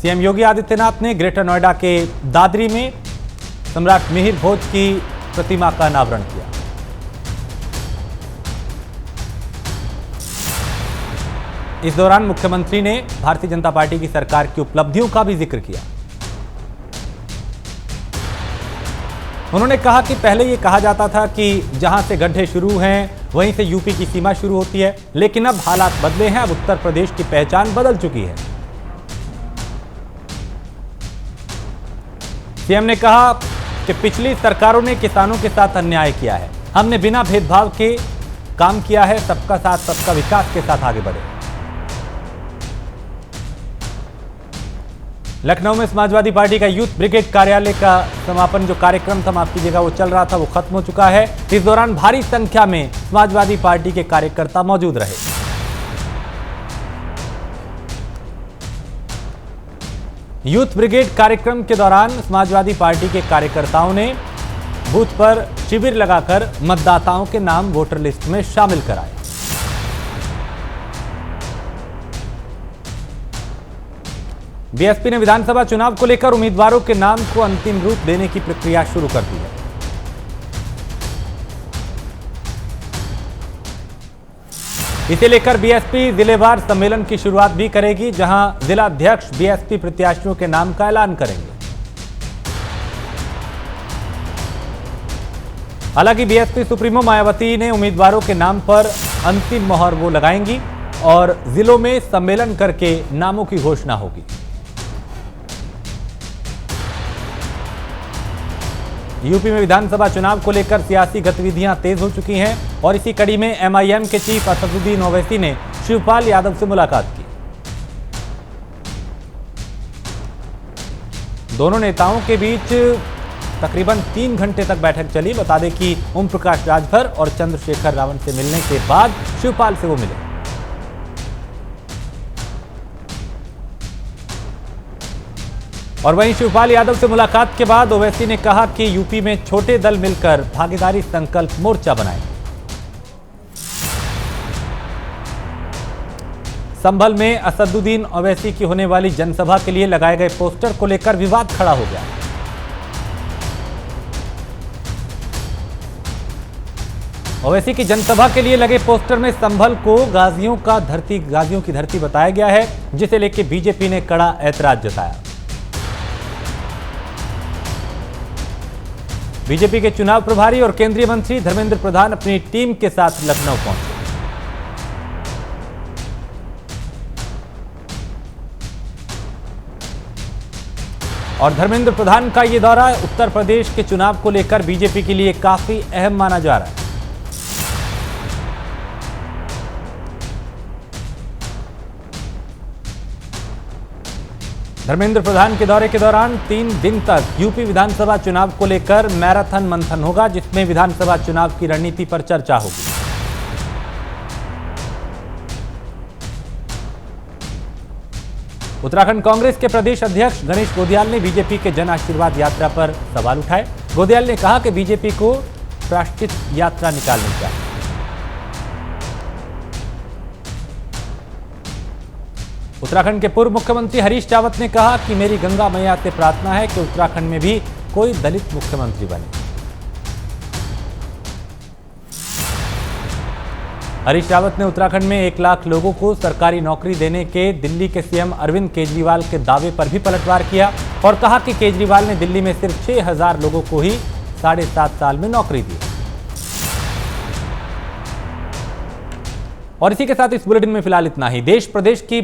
CM Yogi Adityanath ने greater Noida के दादरी में सम्राट मिहिर भोज की प्रतिमा का अनावरण किया। इस दौरान मुख्यमंत्री ने भारतीय जनता पार्टी की सरकार की उपलब्धियों का भी जिक्र किया। उन्होंने कहा कि पहले ये कहा जाता था कि जहां से गड्ढे शुरू हैं वहीं से यूपी की सीमा शुरू होती है, लेकिन अब हालात बदले हैं। अब उत्तर प्रदेश की पहचान बदल चुकी है। सीएम ने कहा कि पिछली सरकारों ने किसानों के साथ अन्याय किया है, हमने बिना भेदभाव के काम किया है, सबका साथ सबका विकास के साथ आगे बढ़े। लखनऊ में समाजवादी पार्टी का यूथ ब्रिगेड कार्यालय का समापन जो कार्यक्रम था, माफ कीजिएगा, वो चल रहा था, वो खत्म हो चुका है। इस दौरान भारी संख्या में समाजवादी पार्टी के कार्यकर्ता मौजूद रहे। यूथ ब्रिगेड कार्यक्रम के दौरान समाजवादी पार्टी के कार्यकर्ताओं ने बूथ पर शिविर लगाकर मतदाताओं के नाम वोटर लिस्ट में शामिल कराए। बीएसपी ने विधानसभा चुनाव को लेकर उम्मीदवारों के नाम को अंतिम रूप देने की प्रक्रिया शुरू कर दी है। इसे लेकर बीएसपी जिलेवार सम्मेलन की शुरुआत भी करेगी, जहां जिला अध्यक्ष बीएसपी प्रत्याशियों के नाम का ऐलान करेंगे। हालांकि बीएसपी सुप्रीमो मायावती ने उम्मीदवारों के नाम पर अंतिम मोहर वो लगाएंगी और जिलों में सम्मेलन करके नामों की घोषणा होगी। यूपी में विधानसभा चुनाव को लेकर सियासी गतिविधियां तेज हो चुकी हैं और इसी कड़ी में एमआईएम के चीफ असदुद्दीन ओवैसी ने शिवपाल यादव से मुलाकात की। दोनों नेताओं के बीच तकरीबन 3 घंटे तक बैठक चली। बता दें कि ओम प्रकाश राजभर और चंद्रशेखर रावण से मिलने के बाद शिवपाल से वो मिले। और वहीं शिवपाल यादव से मुलाकात के बाद ओवैसी ने कहा कि यूपी में छोटे दल मिलकर भागीदारी संकल्प मोर्चा बनाएंगे। संभल में असदुद्दीन ओवैसी की होने वाली जनसभा के लिए लगाए गए पोस्टर को लेकर विवाद खड़ा हो गया। ओवैसी की जनसभा के लिए लगे पोस्टर में संभल को गाजियों की धरती बताया गया है, जिसे लेकर बीजेपी ने कड़ा ऐतराज जताया। बीजेपी के चुनाव प्रभारी और केंद्रीय मंत्री धर्मेंद्र प्रधान अपनी टीम के साथ लखनऊ पहुंचे। और धर्मेंद्र प्रधान का यह दौरा उत्तर प्रदेश के चुनाव को लेकर बीजेपी के लिए काफी अहम माना जा रहा है। धर्मेंद्र प्रधान के दौरे के दौरान 3 दिन तक यूपी विधानसभा चुनाव को लेकर मैराथन मंथन होगा, जिसमें विधानसभा चुनाव की रणनीति पर चर्चा होगी। उत्तराखंड कांग्रेस के प्रदेश अध्यक्ष गणेश गोदियाल ने बीजेपी के जन आशीर्वाद यात्रा पर सवाल उठाए। गोदियाल ने कहा कि बीजेपी को प्रायश्चित यात्रा निकालनी चाहिए। उत्तराखंड के पूर्व मुख्यमंत्री हरीश रावत ने कहा कि मेरी गंगा मैया से प्रार्थना है कि उत्तराखंड में भी कोई दलित मुख्यमंत्री बने। हरीश रावत ने उत्तराखंड में 1 लाख लोगों को सरकारी नौकरी देने के दिल्ली के सीएम अरविंद केजरीवाल के दावे पर भी पलटवार किया और कहा कि केजरीवाल ने दिल्ली में सिर्फ 6000 लोगों को ही 7.5 साल में नौकरी दी। और इसी के साथ इस बुलेटिन में फिलहाल इतना ही। देश प्रदेश की